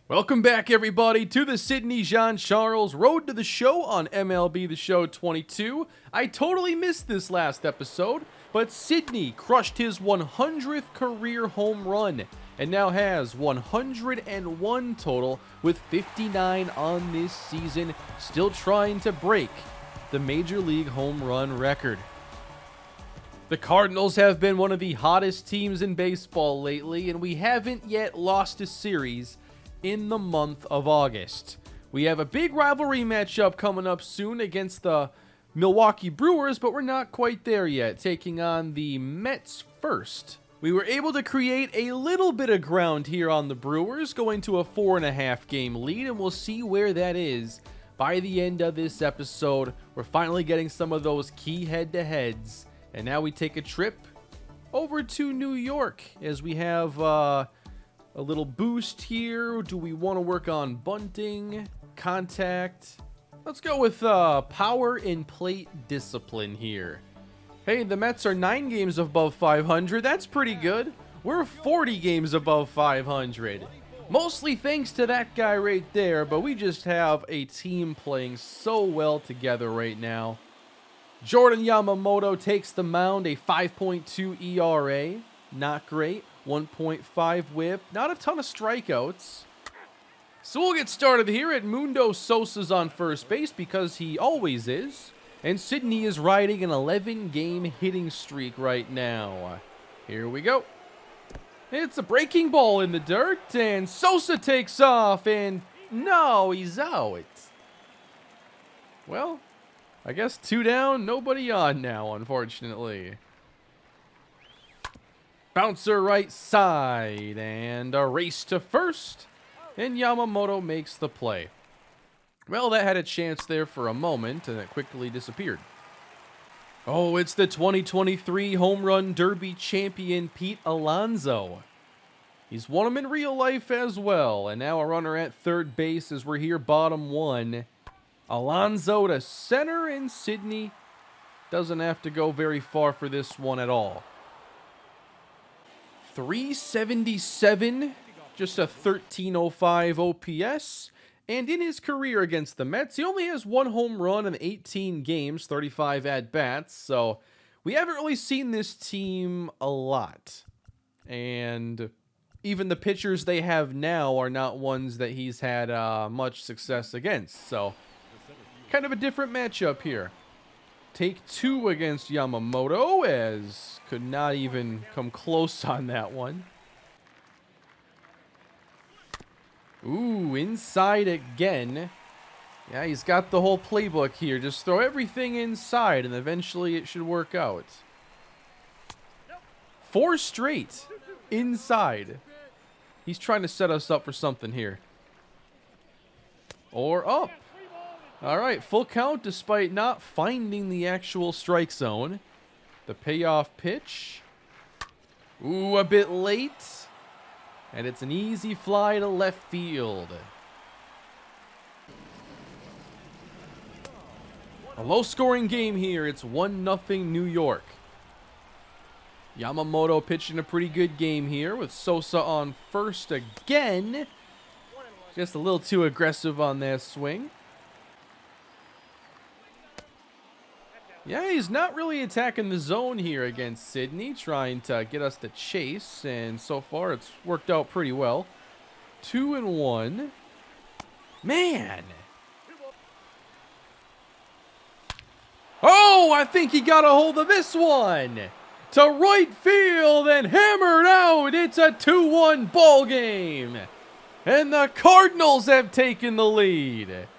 Welcome back, everybody, to the Sidney Jean-Charles Road to the Show on MLB The Show 22. I totally missed this last episode, but Sidney crushed his 100th career home run and now has 101 total with 59 on this season, still trying to break the Major League home run record. The Cardinals have been one of the hottest teams in baseball lately, and we haven't yet lost a series in the month of August. We have a big rivalry matchup coming up soon against the Milwaukee Brewers, but we're not quite there yet, taking on the Mets first. We were able to create a little bit of ground here on the Brewers, going to a 4.5 game lead, and we'll see where that is by the end of this episode. We're finally getting some of those key head-to-heads, and now we take a trip over to New York as we have a little boost here. Do we want to work on bunting, contact? Let's go with power and plate discipline here. Hey, the Mets are 9 games above 500. That's pretty good. We're 40 games above 500. Mostly thanks to that guy right there, but we just have a team playing so well together right now. Jordan Yamamoto takes the mound, a 5.2 ERA. Not great. 1.5 whip. Not a ton of strikeouts. So we'll get started here at Mundo Sosa's on first base because he always is. And Sidney is riding an 11-game hitting streak right now. Here we go. It's a breaking ball in the dirt, and Sosa takes off, and no, he's out. Well, I guess 2 down, nobody on now, unfortunately. Bouncer right side, and a race to first, and Yamamoto makes the play. Well, that had a chance there for a moment, and it quickly disappeared. Oh, it's the 2023 Home Run Derby champion, Pete Alonso. He's won them in real life as well, and now a runner at third base as we're here bottom 1. Alonso to center, and Sidney doesn't have to go very far for this one at all. 377, just a 1305 OPS, and in his career against the Mets, he only has 1 home run in 18 games, 35 at-bats, so we haven't really seen this team a lot. And even the pitchers they have now are not ones that he's had much success against, so kind of a different matchup here. Take 2 against Yamamoto, as could not even come close on that one. Ooh, inside again. Yeah, he's got the whole playbook here. Just throw everything inside, and eventually it should work out. 4 straight inside. He's trying to set us up for something here. Or up. All right, full count despite not finding the actual strike zone. The payoff pitch. Ooh, a bit late. And it's an easy fly to left field. A low-scoring game here. It's 1-0 New York. Yamamoto pitching a pretty good game here with Sosa on first again. Just a little too aggressive on that swing. Yeah, he's not really attacking the zone here against Sidney, trying to get us to chase, and so far it's worked out pretty well. 2-1. Man! Oh, I think he got a hold of this one! To right field and hammered out! It's a 2-1 ball game! And the Cardinals have taken the lead!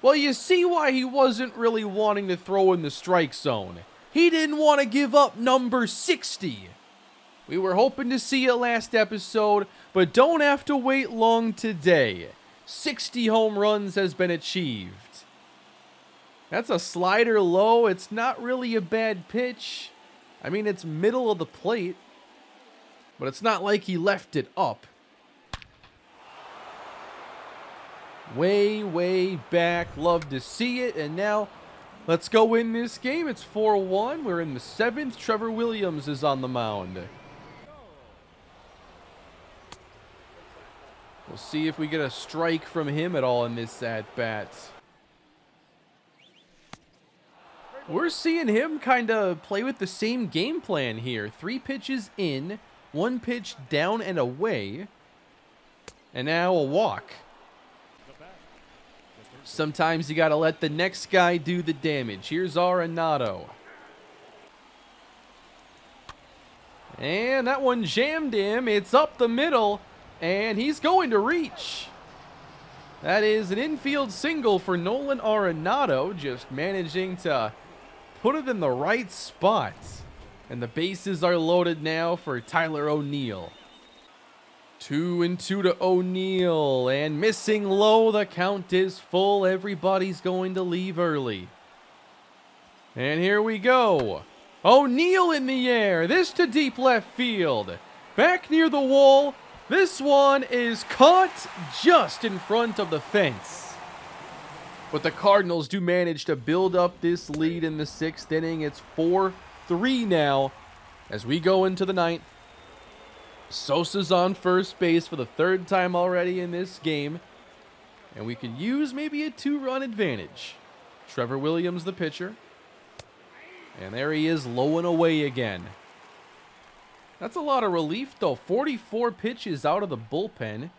Well, you see why he wasn't really wanting to throw in the strike zone. He didn't want to give up number 60. We were hoping to see it last episode, but don't have to wait long today. 60 home runs has been achieved. That's a slider low. It's not really a bad pitch. I mean, it's middle of the plate, but it's not like he left it up. Way, way back. Love to see it. And now, let's go win this game. It's 4-1. We're in the 7th. Trevor Williams is on the mound. We'll see if we get a strike from him at all in this at-bat. We're seeing him kind of play with the same game plan here. 3 pitches in, 1 pitch down and away, and now a walk. Sometimes you got to let the next guy do the damage. Here's Arenado. And that one jammed him. It's up the middle, and he's going to reach. That is an infield single for Nolan Arenado, just managing to put it in the right spot. And the bases are loaded now for Tyler O'Neill. 2-2 to O'Neill, and missing low. The count is full. Everybody's going to leave early. And here we go. O'Neill in the air. This to deep left field. Back near the wall. This one is caught just in front of the fence. But the Cardinals do manage to build up this lead in the 6th inning. It's 4-3 now as we go into the 9th. Sosa's on first base for the 3rd time already in this game. And we could use maybe a 2-run advantage. Trevor Williams, the pitcher. And there he is, low and away again. That's a lot of relief, though. 44 pitches out of the bullpen.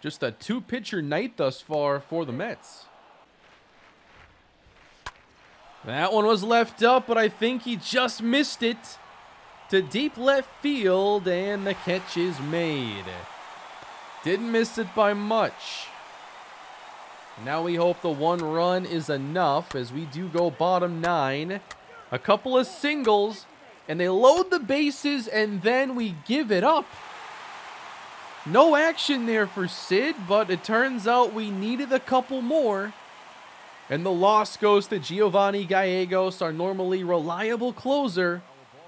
Just a 2-pitcher night thus far for the Mets. That one was left up, but I think he just missed it. To deep left field, and the catch is made. Didn't miss it by much. Now we hope the 1 run is enough as we do go bottom 9. A couple of singles, and they load the bases, and then we give it up. No action there for Sid, but it turns out we needed a couple more. And the loss goes to Giovanni Gallegos, our normally reliable closer.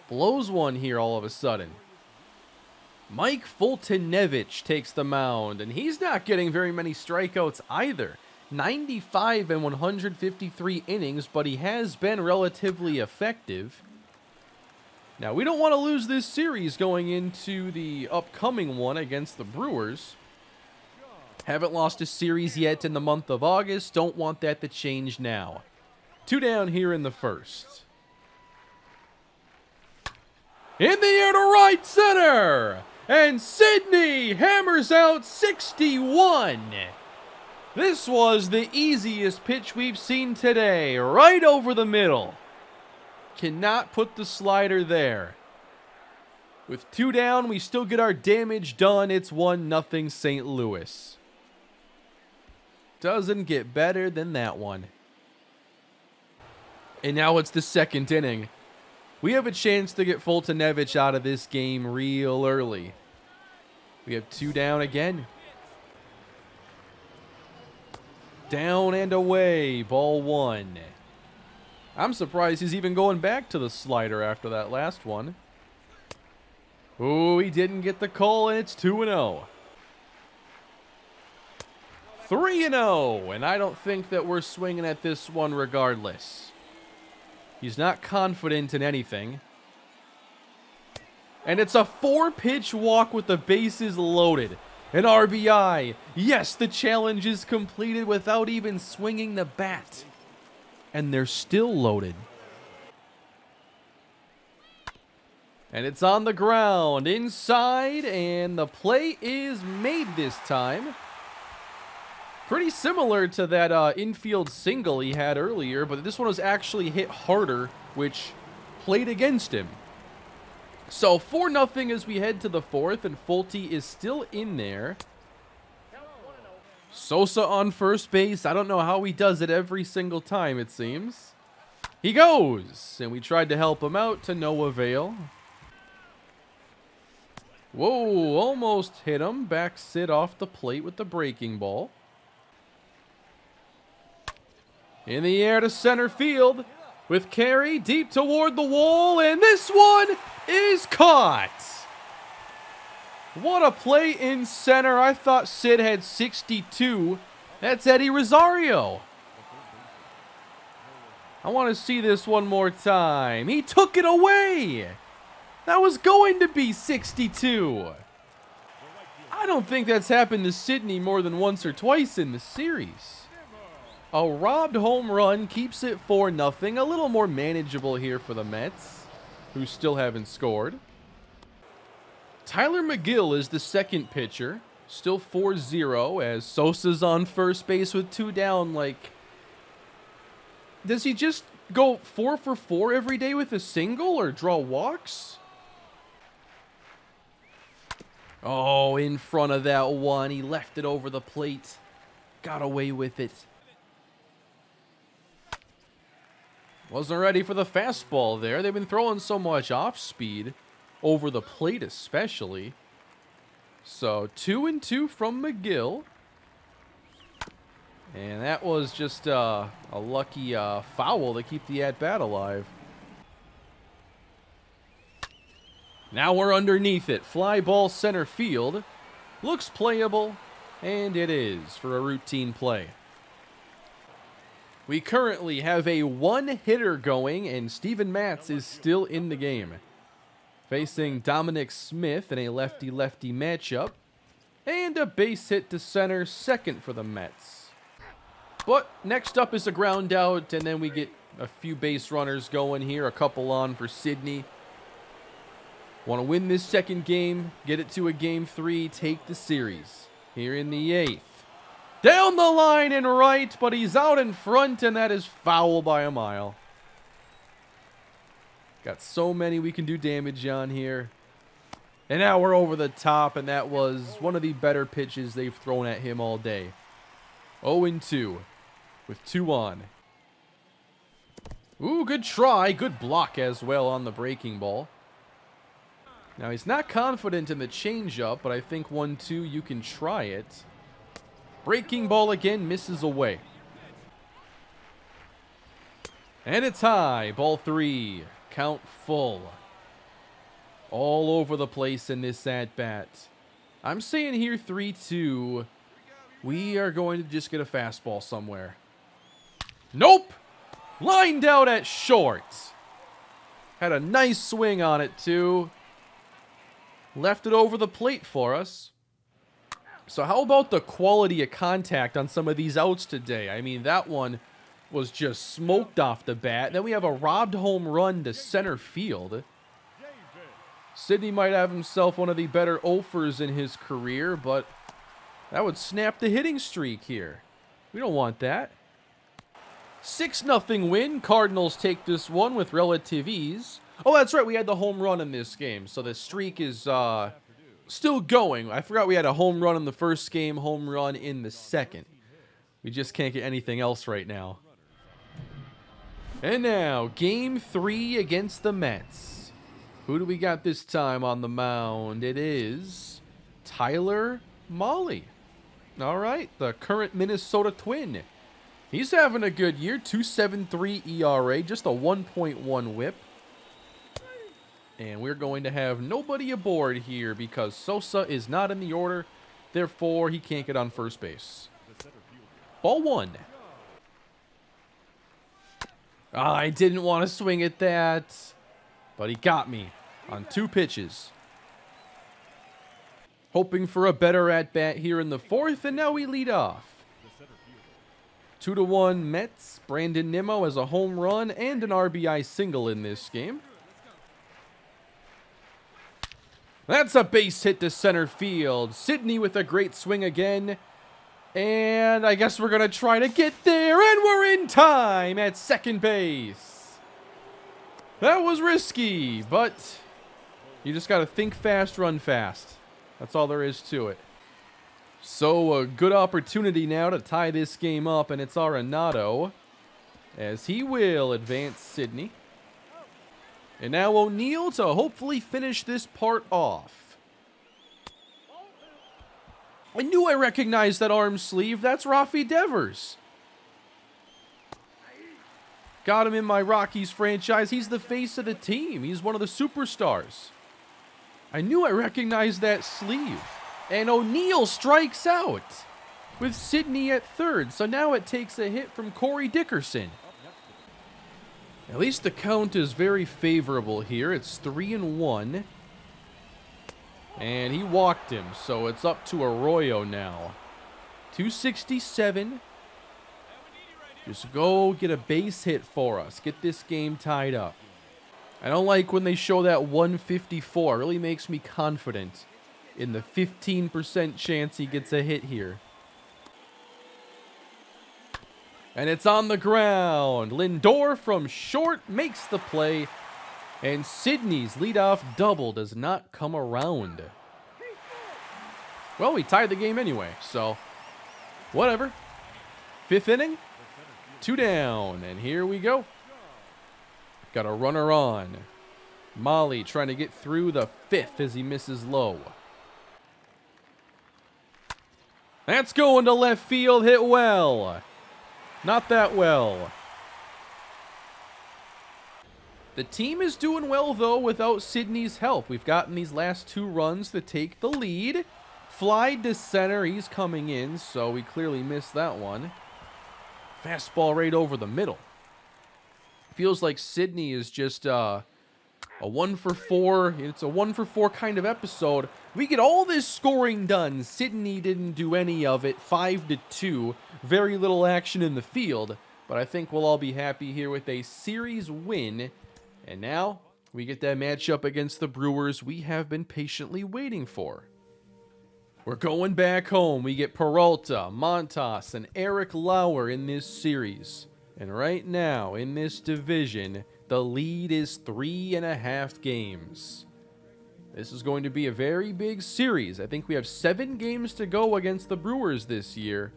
Blows one here all of a sudden. Mike Fultonevich takes the mound, and he's not getting very many strikeouts either. 95 and 153 innings, but he has been relatively effective. Now, we don't want to lose this series going into the upcoming one against the Brewers. Haven't lost a series yet in the month of August. Don't want that to change now. 2 down here in the 1st. In the air to right center. And Sidney hammers out 61. This was the easiest pitch we've seen today. Right over the middle. Cannot put the slider there. With 2 down, we still get our damage done. It's 1-0 St. Louis. Doesn't get better than that one. And now it's the 2nd inning. We have a chance to get Fultonevich out of this game real early. We have 2 down again. Down and away, ball 1. I'm surprised he's even going back to the slider after that last one. Oh, he didn't get the call, and it's 2-0. 3-0, and I don't think that we're swinging at this one regardless. He's not confident in anything. And it's a 4-pitch walk with the bases loaded. An RBI. Yes, the challenge is completed without even swinging the bat. And they're still loaded. And it's on the ground, inside, and the play is made this time. Pretty similar to that infield single he had earlier, but this one was actually hit harder, which played against him. So 4-0 as we head to the 4th, and Fulte is still in there. Sosa on first base. I don't know how he does it every single time, it seems. He goes, and we tried to help him out to no avail. Whoa, almost hit him. Back Sid off the plate with the breaking ball. In the air to center field with Carey deep toward the wall, and this one is caught. What a play in center. I thought Sid had 62. That's Eddie Rosario. I want to see this one more time. He took it away. That was going to be 62. I don't think that's happened to Sidney more than once or twice in the series. A robbed home run keeps it 4-0. A little more manageable here for the Mets, who still haven't scored. Tyler McGill is the second pitcher. Still 4-0 as Sosa's on first base with 2 down. Like, does he just go 4 for 4 every day with a single or draw walks? Oh, in front of that one. He left it over the plate. Got away with it. Wasn't ready for the fastball there. They've been throwing so much off speed, over the plate especially. So 2-2 from McGill. And that was just a lucky foul to keep the at-bat alive. Now we're underneath it. Fly ball center field. Looks playable, and it is for a routine play. We currently have a one-hitter going, and Steven Matz is still in the game. Facing Dominic Smith in a lefty-lefty matchup. And a base hit to center, second for the Mets. But next up is a ground out, and then we get a few base runners going here. A couple on for Sidney. Want to win this second game, get it to a game 3, take the series. Here in the 8th. Down the line and right, but he's out in front, and that is foul by a mile. Got so many we can do damage on here. And now we're over the top, and that was one of the better pitches they've thrown at him all day. 0-2 with 2 on. Ooh, good try. Good block as well on the breaking ball. Now, he's not confident in the changeup, but I think 1-2, you can try it. Breaking ball again, misses away. And it's high. Ball 3. Count full. All over the place in this at-bat. I'm saying here 3-2. We are going to just get a fastball somewhere. Nope! Lined out at short. Had a nice swing on it, too. Left it over the plate for us. So how about the quality of contact on some of these outs today? I mean, that one was just smoked off the bat. Then we have a robbed home run to center field. Sidney might have himself one of the better offers in his career, but that would snap the hitting streak here. We don't want that. 6-0 win. Cardinals take this one with relative ease. Oh, that's right. We had the home run in this game, so the streak is still going. I forgot we had a home run in the first game, home run in the second. We just can't get anything else right now. And now, Game 3 against the Mets. Who do we got this time on the mound? It is Tyler Mahle. All right, the current Minnesota Twin. He's having a good year, 2.73 ERA, just a 1.1 whip. And we're going to have nobody aboard here because Sosa is not in the order. Therefore, he can't get on first base. Ball 1. I didn't want to swing at that, but he got me on 2 pitches. Hoping for a better at-bat here in the 4th, and now we lead off. 2-1 Mets. Brandon Nimmo has a home run and an RBI single in this game. That's a base hit to center field. Sidney with a great swing again. And I guess we're going to try to get there. And we're in time at second base. That was risky, but you just got to think fast, run fast. That's all there is to it. So a good opportunity now to tie this game up, and it's Arenado, as he will advance Sidney. And now O'Neill to hopefully finish this part off. I knew I recognized that arm sleeve. That's Rafi Devers. Got him in my Rockies franchise. He's the face of the team. He's one of the superstars. I knew I recognized that sleeve. And O'Neill strikes out with Sidney at third. So now it takes a hit from Corey Dickerson. At least the count is very favorable here. It's 3-1. And he walked him, so it's up to Arroyo now. 267. Just go get a base hit for us. Get this game tied up. I don't like when they show that 154. It really makes me confident in the 15% chance he gets a hit here. And it's on the ground. Lindor from short makes the play. And Sidney's leadoff double does not come around. Well, we tied the game anyway, so whatever. 5th inning, 2 down, and here we go. Got a runner on. Molly trying to get through the 5th as he misses low. That's going to left field, hit well. Not that well. The team is doing well, though, without Sidney's help. We've gotten these last 2 runs to take the lead. Fly to center. He's coming in, so we clearly missed that one. Fastball right over the middle. Feels like Sidney is just a 1-for-4. It's a 1-for-4 kind of episode. We get all this scoring done. Sidney didn't do any of it. 5-2. Very little action in the field. But I think we'll all be happy here with a series win. And now we get that matchup against the Brewers we have been patiently waiting for. We're going back home. We get Peralta, Montas, and Eric Lauer in this series. And right now, in this division, the lead is 3.5 games. This is going to be a very big series. I think we have 7 games to go against the Brewers this year.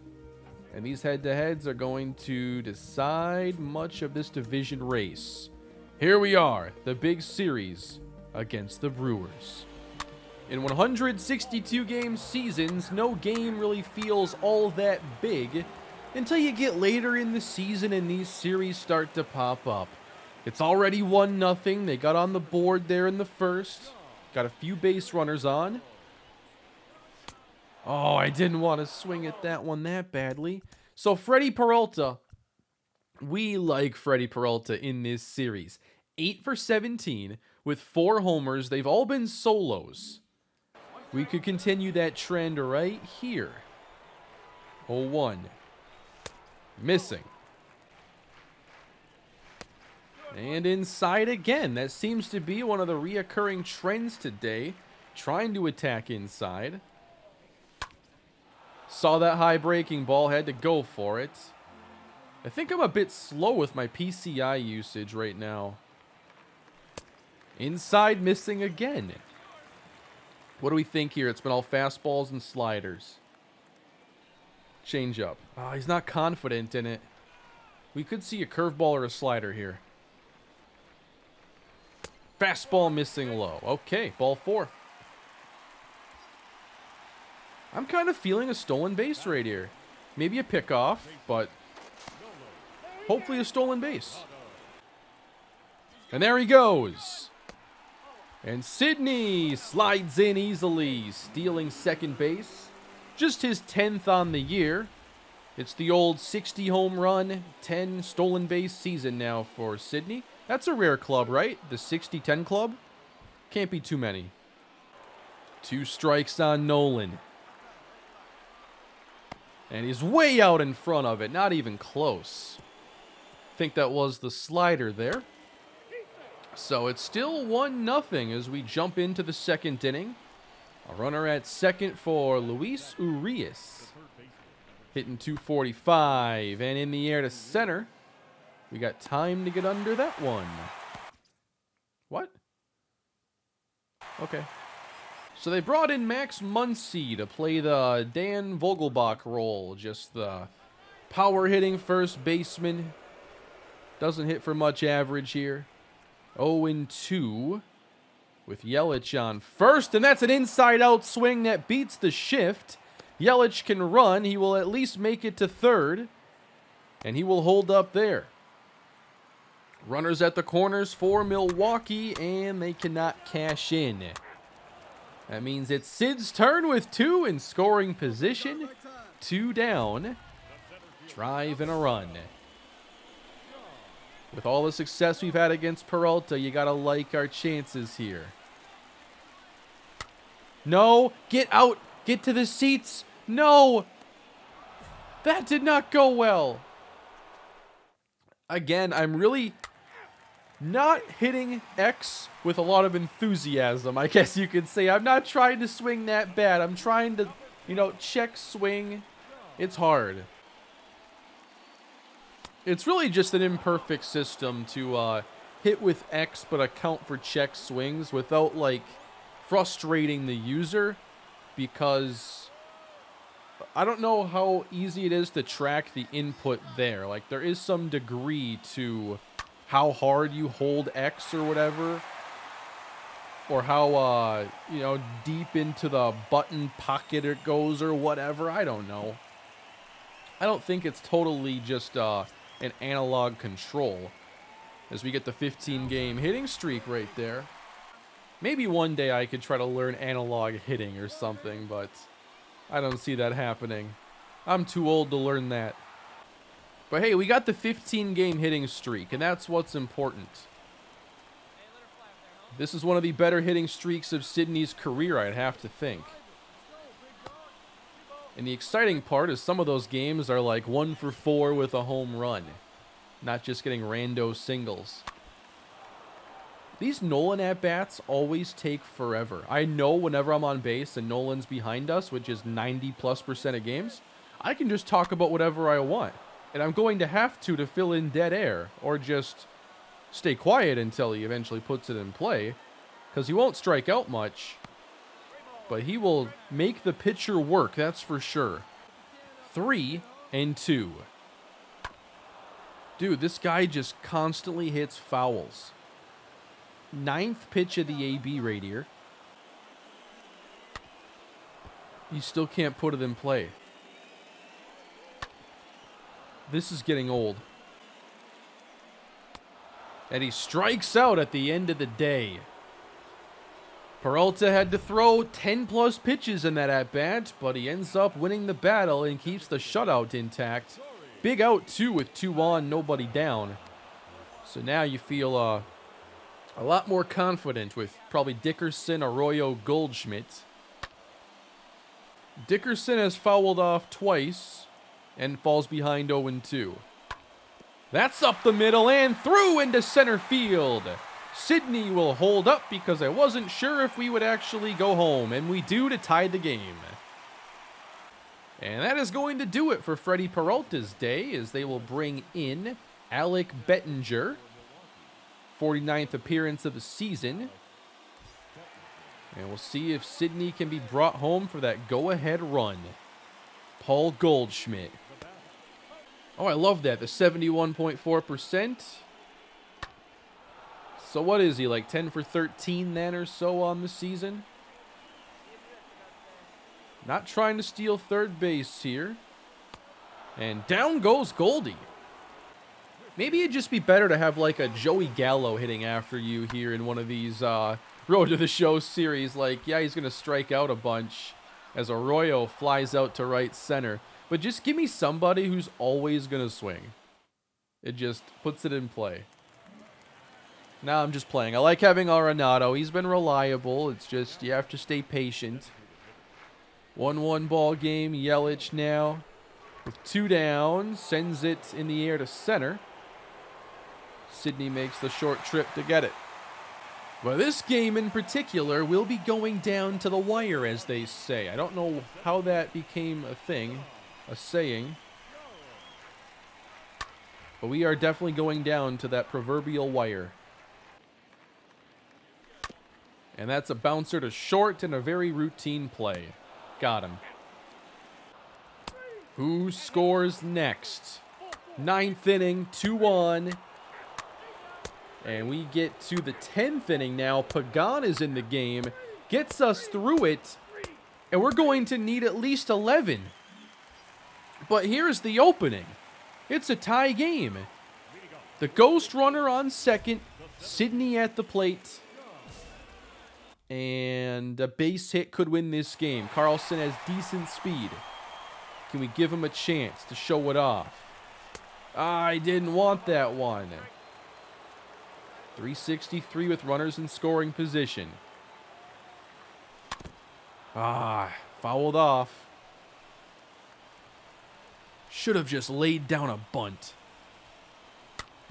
And these head-to-heads are going to decide much of this division race. Here we are, the big series against the Brewers. In 162-game seasons, no game really feels all that big until you get later in the season and these series start to pop up. It's already 1-0. They got on the board there in the first. Got a few base runners on. Oh, I didn't want to swing at that one that badly. So Freddie Peralta, we like Freddie Peralta in this series. 8 for 17 with 4 homers. They've all been solos. We could continue that trend right here. 0-1. Missing. And inside again. That seems to be one of the reoccurring trends today. Trying to attack inside. Saw that high breaking ball. Had to go for it. I think I'm a bit slow with my PCI usage right now. Inside missing again. What do we think here? It's been all fastballs and sliders. Change up. Oh, he's not confident in it. We could see a curveball or a slider here. Fastball missing low. Okay, ball 4. I'm kind of feeling a stolen base right here. Maybe a pickoff, but hopefully a stolen base. And there he goes. And Sidney slides in easily, stealing second base. Just his 10th on the year. It's the old 60 home run, 10 stolen base season now for Sidney. That's a rare club, right? The 60-10 club? Can't be too many. 2 strikes on Nolan. And he's way out in front of it, not even close. I think that was the slider there. So it's still 1-0 as we jump into the 2nd inning. A runner at second for Luis Urias. Hitting 245 and in the air to center. We got time to get under that one. What? Okay. So they brought in Max Muncy to play the Dan Vogelbach role. Just the power hitting first baseman. Doesn't hit for much average here. 0-2 with Yelich on first. And that's an inside-out swing that beats the shift. Yelich can run. He will at least make it to third. And he will hold up there. Runners at the corners for Milwaukee. And they cannot cash in. That means it's Sid's turn with 2 in scoring position. 2 down. Drive and a run. With all the success we've had against Peralta, you got to like our chances here. No, get out. Get to the seats. No. That did not go well. Again, I'm really not hitting X with a lot of enthusiasm, I guess you could say. I'm not trying to swing that bad. I'm trying to, you know, check swing. It's hard. It's really just an imperfect system to hit with X but account for check swings without, like, frustrating the user, because I don't know how easy it is to track the input there. Like, there is some degree to how hard you hold X or whatever, or how, you know, deep into the button pocket it goes or whatever. I don't know. I don't think it's totally just an analog control, as we get the 15-game hitting streak right there. Maybe one day I could try to learn analog hitting or something, but I don't see that happening. I'm too old to learn that. But hey, we got the 15-game hitting streak, and that's what's important. This is one of the better hitting streaks of Sydney's career, I'd have to think. And the exciting part is some of those games are like 1 for 4 with a home run, not just getting rando singles. These Nolan at-bats always take forever. I know whenever I'm on base and Nolan's behind us, which is 90+% of games, I can just talk about whatever I want. And I'm going to have to fill in dead air, or just stay quiet until he eventually puts it in play, because he won't strike out much, but he will make the pitcher work, that's for sure. 3-2. Dude, this guy just constantly hits fouls. 9th pitch of the AB right here. You still can't put it in play. This is getting old. And he strikes out at the end of the day. Peralta had to throw 10+ pitches in that at-bat, but he ends up winning the battle and keeps the shutout intact. Big out, too, with 2 on, nobody down. So now you feel a lot more confident with probably Dickerson, Arroyo, Goldschmidt. Dickerson has fouled off twice and falls behind 0-2. That's up the middle and through into center field. Sydney will hold up because I wasn't sure if we would actually go home, and we do to tie the game. And that is going to do it for Freddie Peralta's day, as they will bring in Alec Bettinger. 49th appearance of the season. And we'll see if Sydney can be brought home for that go-ahead run. Paul Goldschmidt. Oh, I love that. The 71.4%. So what is he, like 10 for 13 then or so on the season? Not trying to steal third base here. And down goes Goldie. Maybe it'd just be better to have like a Joey Gallo hitting after you here in one of these Road to the Show series. Like, yeah, he's going to strike out a bunch as Arroyo flies out to right center. But just give me somebody who's always going to swing. It just puts it in play. Now I'm just playing. I like having Arenado. He's been reliable. It's just you have to stay patient. 1-1 ball game. Yelich now with 2 down. Sends it in the air to center. Sydney makes the short trip to get it. Well, this game in particular will be going down to the wire, as they say. I don't know how that became a thing, a saying. But we are definitely going down to that proverbial wire. And that's a bouncer to short and a very routine play. Got him. Who scores next? 9th inning, 2-1. And we get to the 10th inning now. Pagan is in the game. Gets us through it. And we're going to need at least 11. But here's the opening. It's a tie game. The ghost runner on second. Sydney at the plate. And a base hit could win this game. Carlson has decent speed. Can we give him a chance to show it off? I didn't want that one. 363 with runners in scoring position. Fouled off. Should have just laid down a bunt.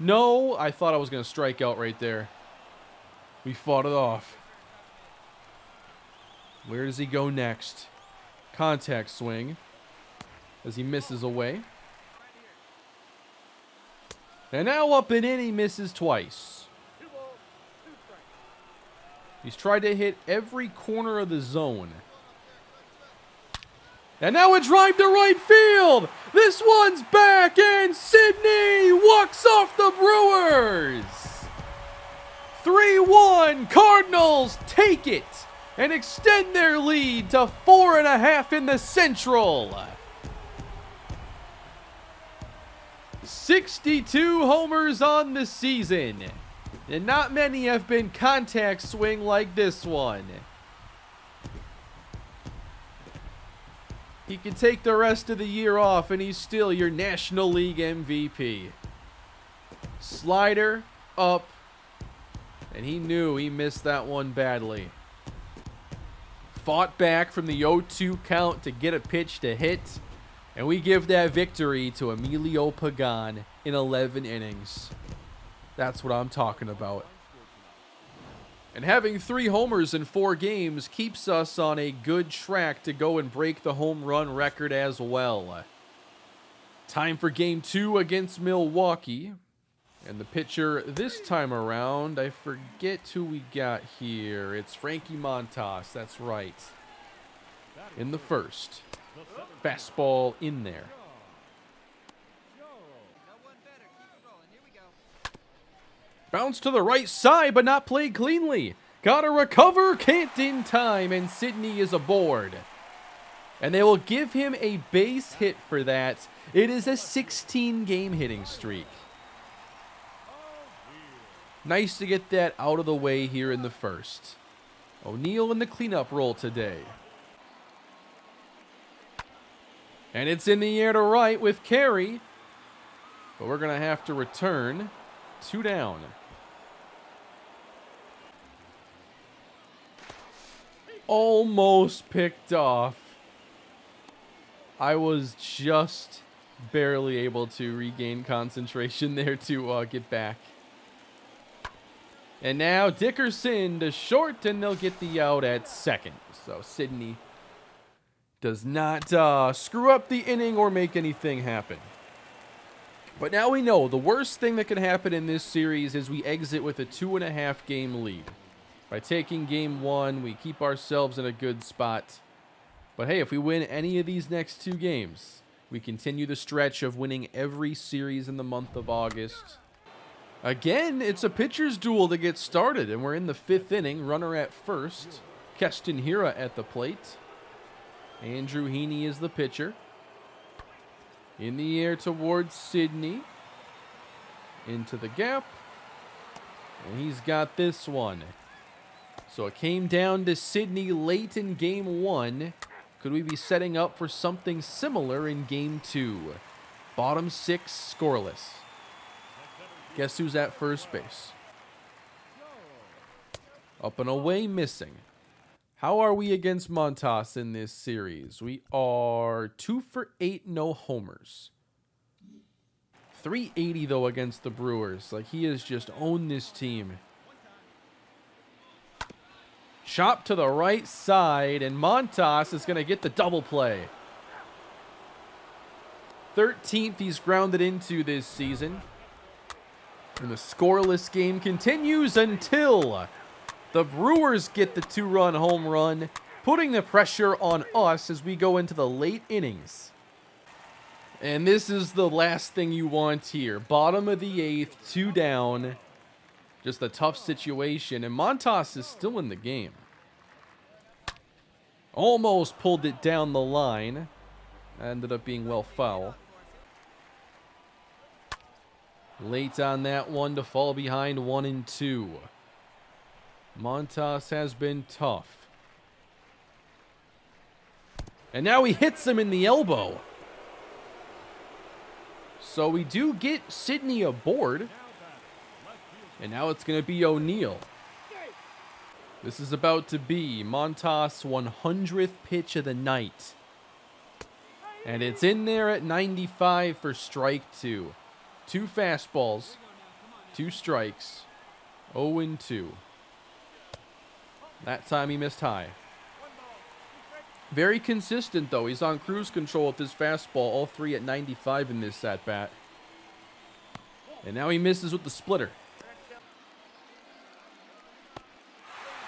No, I thought I was going to strike out right there. We fought it off. Where does he go next? Contact swing as he misses away. And now up and in, he misses twice. He's tried to hit every corner of the zone. And now a drive to right field. This one's back, and Sidney walks off the Brewers. 3-1. Cardinals take it and extend their lead to 4.5 in the Central. 62 homers on the season, and not many have been contact swing like this one. He can take the rest of the year off, and he's still your National League MVP. Slider up, and he knew he missed that one badly. Fought back from the 0-2 count to get a pitch to hit, and we give that victory to Emilio Pagan in 11 innings. That's what I'm talking about. And having 3 homers in 4 games keeps us on a good track to go and break the home run record as well. Time for Game 2 against Milwaukee. And the pitcher this time around, I forget who we got here. It's Frankie Montas, that's right. In the first. Fastball in there. Bounce to the right side, but not played cleanly. Gotta recover, can't in time, and Sidney is aboard. And they will give him a base hit for that. It is a 16-game hitting streak. Nice to get that out of the way here in the first. O'Neill in the cleanup role today. And it's in the air to right with Carey. But we're going to have to return. 2 down. Almost picked off. I was just barely able to regain concentration there to get back. And now Dickerson to short, and they'll get the out at second. So Sidney does not screw up the inning or make anything happen. But now we know the worst thing that can happen in this series is we exit with a 2.5 game lead. By taking game 1, we keep ourselves in a good spot. But hey, if we win any of these next 2 games, we continue the stretch of winning every series in the month of August. Again, it's a pitcher's duel to get started, and we're in the 5th inning. Runner at first. Keston Hira at the plate. Andrew Heaney is the pitcher. In the air towards Sidney. Into the gap. And he's got this one. So it came down to Sidney late in game 1. Could we be setting up for something similar in game 2? Bottom 6 scoreless. Guess who's at first base? Up and away, missing. How are we against Montas in this series? We are 2 for 8, no homers. 380 though against the Brewers. Like, he has just owned this team. Chop to the right side, and Montas is going to get the double play. 13th he's grounded into this season. And the scoreless game continues until the Brewers get the 2-run home run, putting the pressure on us as we go into the late innings. And this is the last thing you want here. Bottom of the 8th, 2 down. Just a tough situation, and Montas is still in the game. Almost pulled it down the line. Ended up being well foul. Late on that one to fall behind 1-2. Montas has been tough. And now he hits him in the elbow. So we do get Sidney aboard. And now it's going to be O'Neill. This is about to be Montas' 100th pitch of the night. And it's in there at 95 for strike 2. 2 fastballs, 2 strikes, 0-2. That time he missed high. Very consistent, though. He's on cruise control with his fastball, all 3 at 95 in this at-bat. And now he misses with the splitter.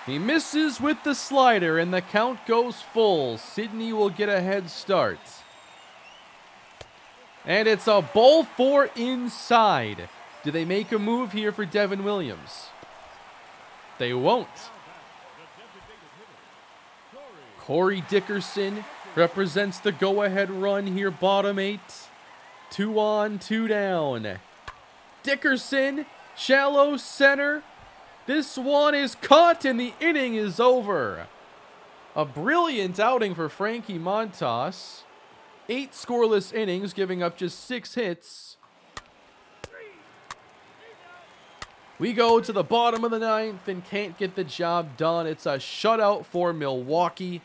He misses with the slider, and the count goes full. Sidney will get a head start. And it's a ball 4 inside. Do they make a move here for Devin Williams? They won't. Corey Dickerson represents the go-ahead run here, bottom 8. 2 on, 2 down. Dickerson, shallow center. This one is caught and the inning is over. A brilliant outing for Frankie Montas. 8 scoreless innings, giving up just 6 hits. We go to the bottom of the 9th and can't get the job done. It's a shutout for Milwaukee.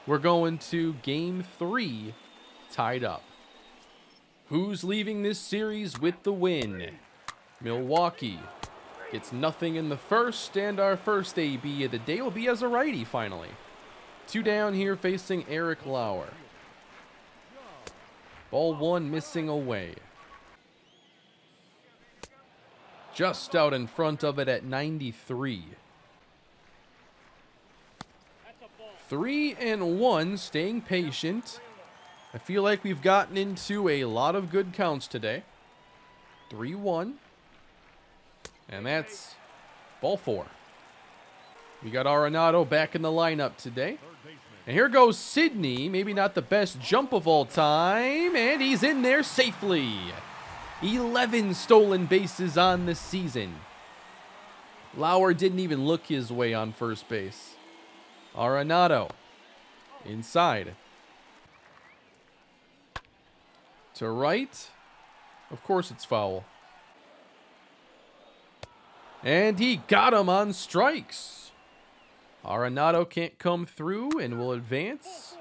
We're going to Game 3, tied up. Who's leaving this series with the win? Milwaukee gets nothing in the first, and our first AB of the day will be as a righty, finally. 2 down here facing Eric Lauer. Ball 1 missing away. Just out in front of it at 93. 3-1, staying patient. I feel like we've gotten into a lot of good counts today. 3-1. And that's ball 4. We got Arenado back in the lineup today. And here goes Sidney. Maybe not the best jump of all time. And he's in there safely. 11 stolen bases on the season. Lauer didn't even look his way on first base. Arenado inside. To right. Of course it's foul. And he got him on strikes. Arenado can't come through and will advance.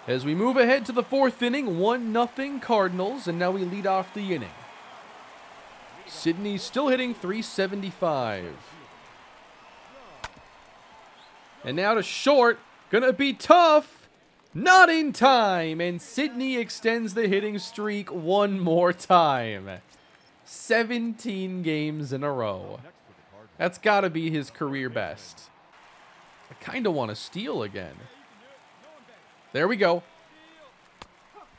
As we move ahead to the 4th inning, 1-0 Cardinals, and now we lead off the inning. Sidney still hitting .375. And now to short, gonna be tough. Not in time, and Sidney extends the hitting streak one more time. 17 games in a row. That's gotta be his career best. I kinda want to steal again. There we go.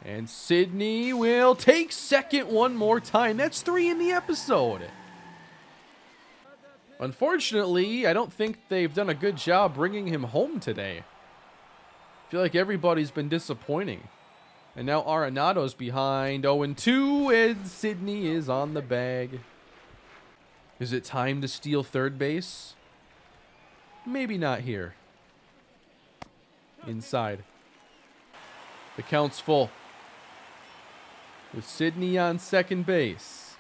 And Sidney will take second one more time. That's 3 in the episode. Unfortunately, I don't think they've done a good job bringing him home today. I feel like everybody's been disappointing. And now Arenado's behind 0-2, and Sidney is on the bag. Is it time to steal third base? Maybe not here. Inside. The count's full. With Sidney on second base.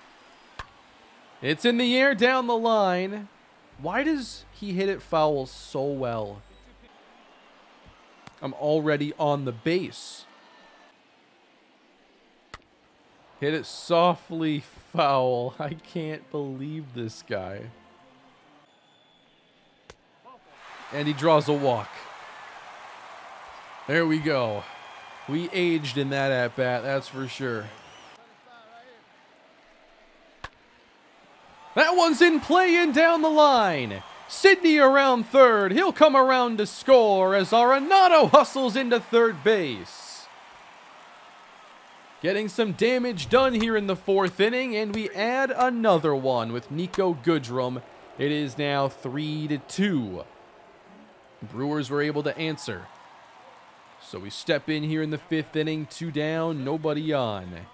It's in the air down the line. Why does he hit it foul so well? I'm already on the base. Hit it softly foul. I can't believe this guy. And he draws a walk. There we go. We aged in that at-bat, that's for sure. That one's in play and down the line. Sidney around third. He'll come around to score as Arenado hustles into third base. Getting some damage done here in the 4th inning, and we add another one with Nico Goodrum. It is now 3-2. Brewers were able to answer. So we step in here in the 5th inning, 2 down, nobody on.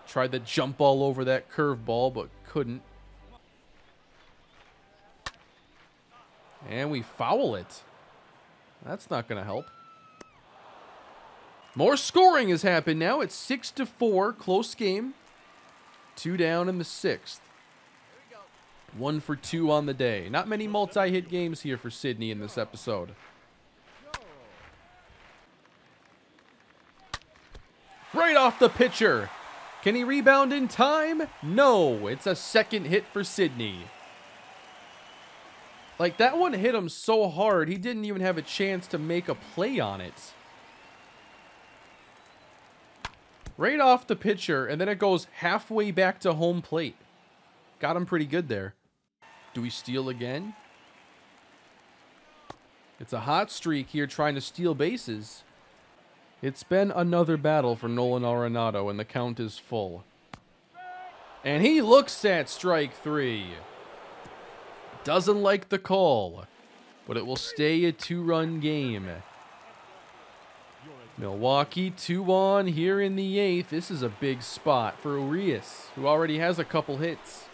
Tried to jump all over that curveball, but couldn't. And we foul it. That's not going to help. More scoring has happened now. It's 6-4, close game. 2 down in the 6th. 1 for 2 on the day. Not many multi-hit games here for Sidney in this episode. Right off the pitcher. Can he rebound in time? No, it's a second hit for Sidney. Like, that one hit him so hard, he didn't even have a chance to make a play on it. Right off the pitcher, and then it goes halfway back to home plate. Got him pretty good there. Do we steal again? It's a hot streak here trying to steal bases. It's been another battle for Nolan Arenado, and the count is full. And he looks at strike 3. Doesn't like the call, but it will stay a 2-run game. Milwaukee 2-on here in the 8th. This is a big spot for Urias, who already has a couple hits.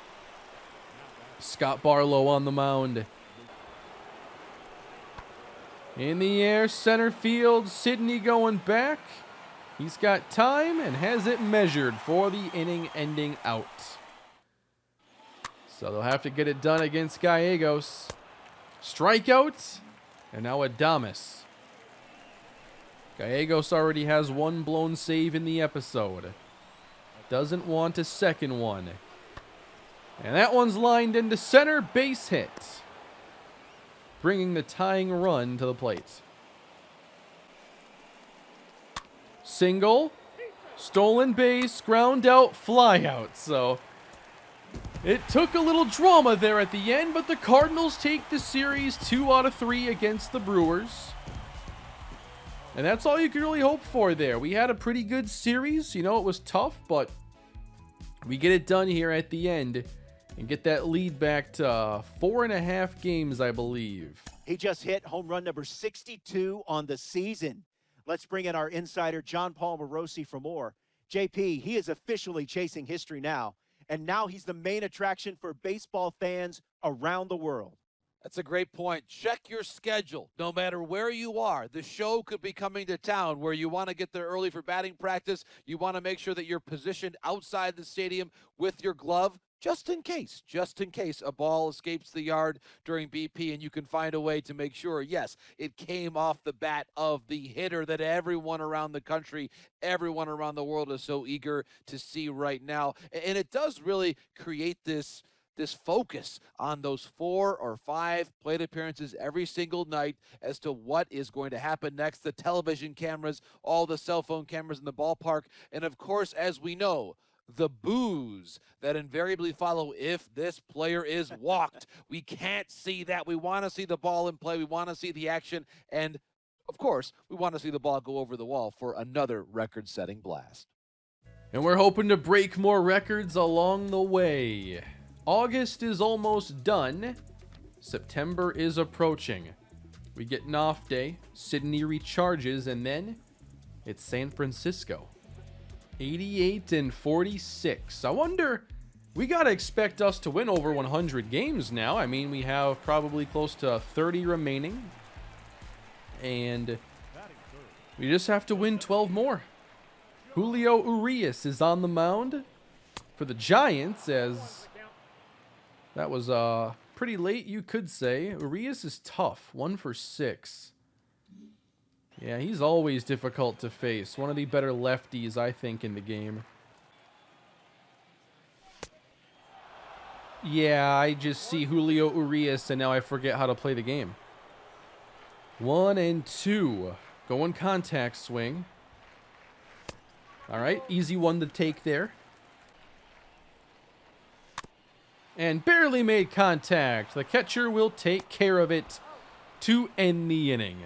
Scott Barlow on the mound. In the air, center field, Sidney going back. He's got time and has it measured for the inning-ending out. So they'll have to get it done against Gallegos. Strikeout, and now Adames. Gallegos already has one blown save in the episode. Doesn't want a second one. And that one's lined into center, base hit, bringing the tying run to the plate. Single, stolen base, ground out, fly out. So it took a little drama there at the end, but the Cardinals take the series 2 out of 3 against the Brewers. And that's all you could really hope for there. We had a pretty good series. You know, it was tough, but we get it done here at the end and get that lead back to 4.5 games, I believe. He just hit home run number 62 on the season. Let's bring in our insider, John Paul Morosi, for more. JP, he is officially chasing history now, and now he's the main attraction for baseball fans around the world. That's a great point. Check your schedule. No matter where you are, the show could be coming to town where you want to get there early for batting practice. You want to make sure that you're positioned outside the stadium with your glove, just in case a ball escapes the yard during BP, and you can find a way to make sure, yes, it came off the bat of the hitter that everyone around the country, everyone around the world is so eager to see right now. And it does really create this focus on those 4 or 5 plate appearances every single night as to what is going to happen next. The television cameras, all the cell phone cameras in the ballpark, and of course, as we know, the boos that invariably follow if this player is walked. We can't see that. We want to see the ball in play. We want to see the action. And, of course, we want to see the ball go over the wall for another record-setting blast. And we're hoping to break more records along the way. August is almost done. September is approaching. We get an off day. Sidney recharges, and then it's San Francisco. 88-46. I wonder, we got to expect us to win over 100 games now. I mean, we have probably close to 30 remaining. And we just have to win 12 more. Julio Urias is on the mound for the Giants, as that was pretty late, you could say. Urias is tough. 1 for 6. Yeah, he's always difficult to face. One of the better lefties, I think, in the game. Yeah, I just see Julio Urias, and now I forget how to play the game. 1-2. Going contact swing. All right, easy one to take there. And barely made contact. The catcher will take care of it to end the inning.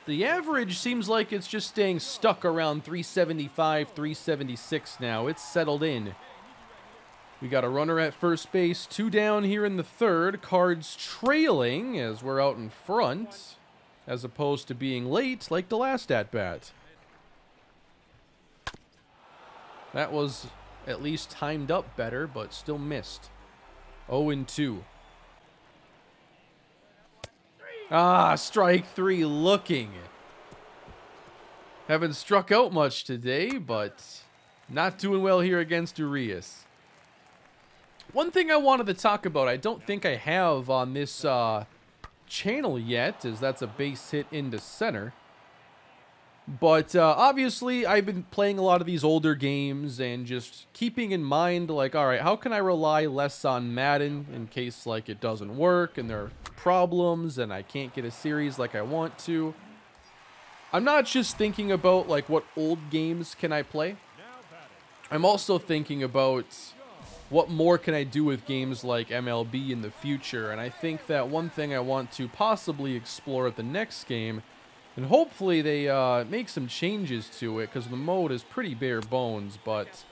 The average seems like it's just staying stuck around 375, 376 now. It's settled in. We got a runner at first base, 2 down here in the 3rd. Cards trailing as we're out in front, as opposed to being late like the last at-bat. That was at least timed up better, but still missed. 0-2. Strike 3 looking. Haven't struck out much today, but not doing well here against Urias. One thing I wanted to talk about, I don't think I have on this channel yet, is that's a base hit into center. But obviously, I've been playing a lot of these older games and just keeping in mind, like, all right, how can I rely less on Madden in case, like, it doesn't work and there are problems and I can't get a series like I want to. I'm not just thinking about, like, what old games can I play. I'm also thinking about what more can I do with games like MLB in the future. And I think that one thing I want to possibly explore at the next game, and hopefully they make some changes to it, because the mode is pretty bare bones, but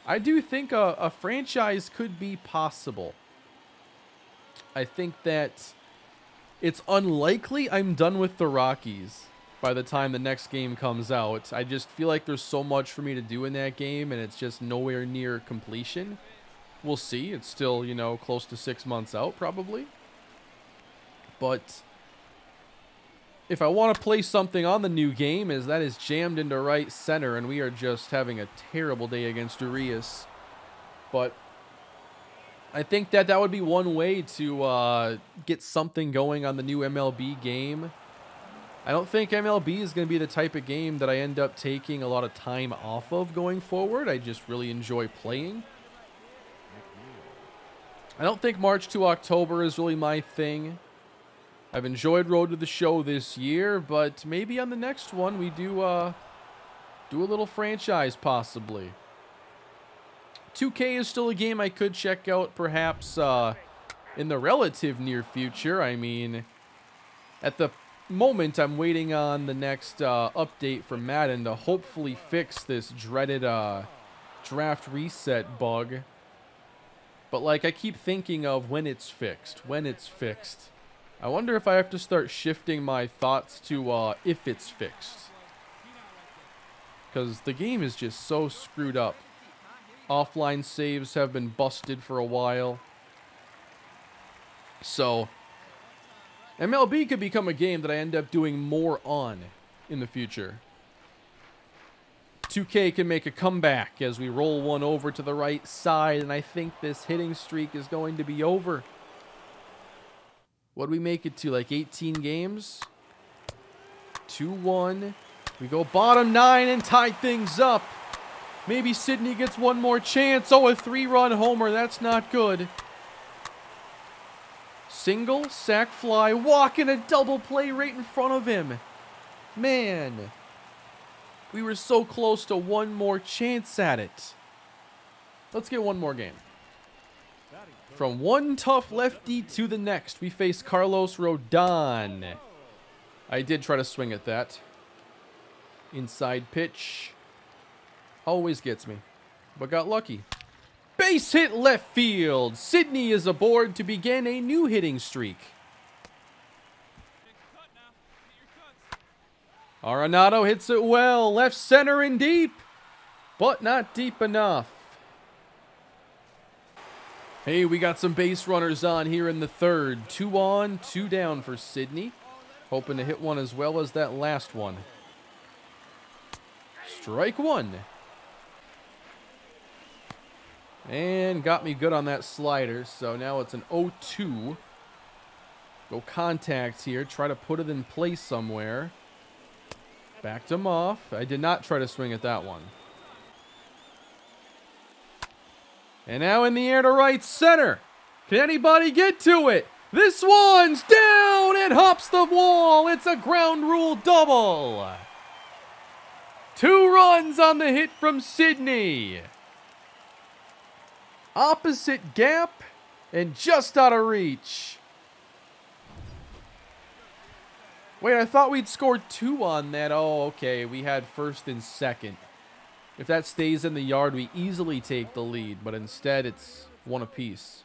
I do think a franchise could be possible. I think that it's unlikely I'm done with the Rockies by the time the next game comes out. I just feel like there's so much for me to do in that game, and it's just nowhere near completion. We'll see. It's still, you know, close to 6 months out, probably. But if I want to play something on the new game, that is jammed into right center, and we are just having a terrible day against Urias. But I think that would be one way to get something going on the new MLB game. I don't think MLB is going to be the type of game that I end up taking a lot of time off of going forward. I just really enjoy playing. I don't think March to October is really my thing. I've enjoyed Road to the Show this year, but maybe on the next one we do a little franchise possibly. 2K is still a game I could check out perhaps in the relative near future. I mean, at the moment I'm waiting on the next update from Madden to hopefully fix this dreaded draft reset bug. But like I keep thinking of when it's fixed. I wonder if I have to start shifting my thoughts to if it's fixed. Because the game is just so screwed up. Offline saves have been busted for a while. So MLB could become a game that I end up doing more on in the future. 2K can make a comeback as we roll one over to the right side, and I think this hitting streak is going to be over. What do we make it to, like 18 games? 2-1. We go bottom 9 and tie things up. Maybe Sidney gets one more chance. Oh, a 3-run homer. That's not good. Single, sac fly, walk in a double play right in front of him. Man. We were so close to one more chance at it. Let's get one more game. From one tough lefty to the next, we face Carlos Rodon. I did try to swing at that. Inside pitch. Always gets me, but got lucky. Base hit left field. Sidney is aboard to begin a new hitting streak. Arenado hits it well. Left center and deep, but not deep enough. Hey, we got some base runners on here in the third. 2 on, 2 down for Sidney. Hoping to hit one as well as that last one. Strike one. And got me good on that slider, so now it's an 0-2. Go contact here, try to put it in place somewhere. Backed him off. I did not try to swing at that one. And now in the air to right center. Can anybody get to it? This one's down and hops the wall. It's a ground rule double. 2 runs on the hit from Sidney. Opposite gap and just out of reach. Wait, I thought we'd scored 2 on that. Oh, okay. We had first and second. If that stays in the yard, we easily take the lead, but instead it's 1 apiece.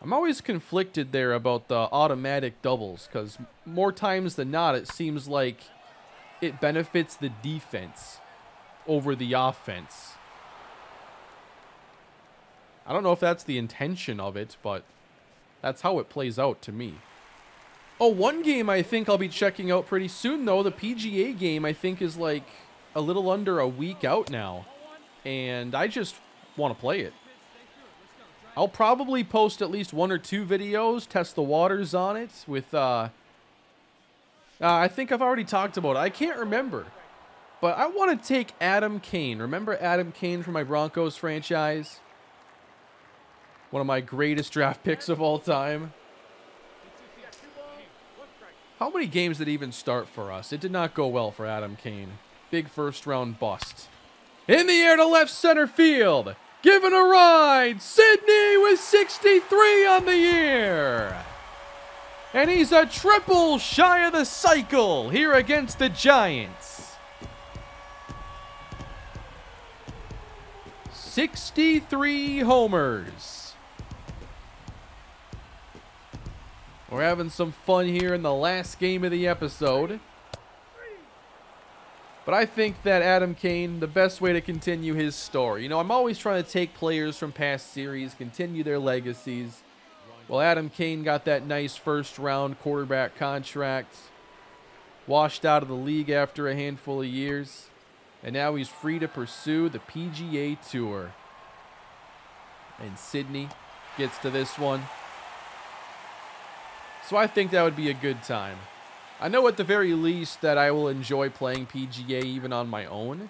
I'm always conflicted there about the automatic doubles, because more times than not, it seems like it benefits the defense over the offense. I don't know if that's the intention of it, but that's how it plays out to me. Oh, one game I think I'll be checking out pretty soon, though. The PGA game, I think, is like a little under a week out now. And I just want to play it. I'll probably post at least 1 or 2 videos, test the waters on it with, I think I've already talked about it. I can't remember. But I want to take Adam Kane. Remember Adam Kane from my Broncos franchise? One of my greatest draft picks of all time. How many games did he even start for us? It did not go well for Adam Kane. Big first-round bust. In the air to left center field. Giving a ride. Sidney with 63 on the year. And he's a triple shy of the cycle here against the Giants. 63 homers. We're having some fun here in the last game of the episode. But I think that Adam Kane, the best way to continue his story. You know, I'm always trying to take players from past series, continue their legacies. Well, Adam Kane got that nice first-round quarterback contract. Washed out of the league after a handful of years. And now he's free to pursue the PGA Tour. And Sidney gets to this one. So I think that would be a good time. I know at the very least that I will enjoy playing PGA even on my own.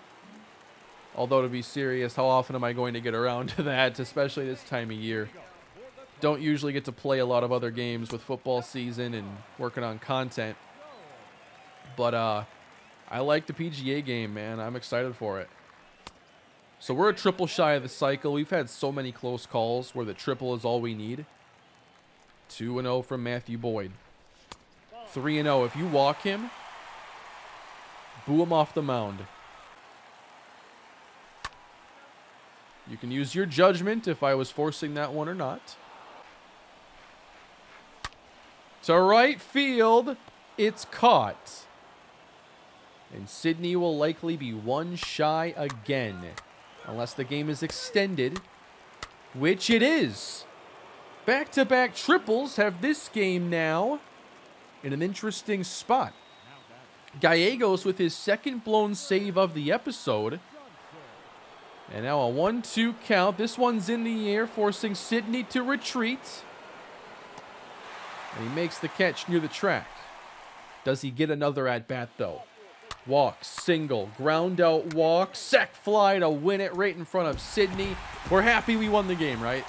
Although to be serious, how often am I going to get around to that, especially this time of year? Don't usually get to play a lot of other games with football season and working on content. But I like the PGA game, man. I'm excited for it. So we're a triple shy of the cycle. We've had so many close calls where the triple is all we need. 2-0 from Matthew Boyd. 3-0. If you walk him, boo him off the mound. You can use your judgment if I was forcing that one or not. To right field, it's caught. And Sidney will likely be 1 shy again. Unless the game is extended, which it is. Back-to-back triples have this game now in an interesting spot. Gallegos with his second blown save of the episode. And now a 1-2 count. This one's in the air, forcing Sidney to retreat. And he makes the catch near the track. Does he get another at-bat, though? Walk, single, ground out walk, sac fly to win it right in front of Sidney. We're happy we won the game, right?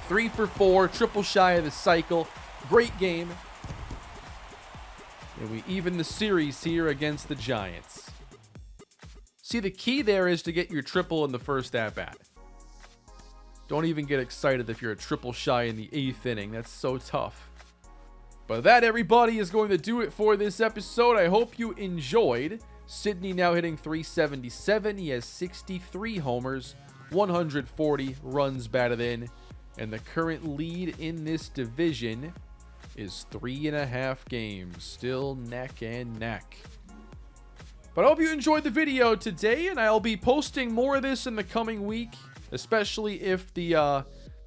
3 for 4, triple shy of the cycle. Great game. And we even the series here against the Giants. See, the key there is to get your triple in the first at-bat. Don't even get excited if you're a triple shy in the 8th inning. That's so tough. But that, everybody, is going to do it for this episode. I hope you enjoyed. Sidney now hitting .377. He has 63 homers, 140 runs batted in. And the current lead in this division is 3.5 games. Still neck and neck. But I hope you enjoyed the video today, and I'll be posting more of this in the coming week, especially if the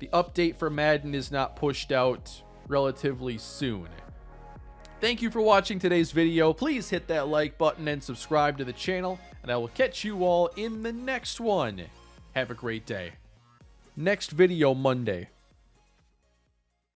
update for Madden is not pushed out relatively soon. Thank you for watching today's video. Please hit that like button and subscribe to the channel, and I will catch you all in the next one. Have a great day. Next video Monday.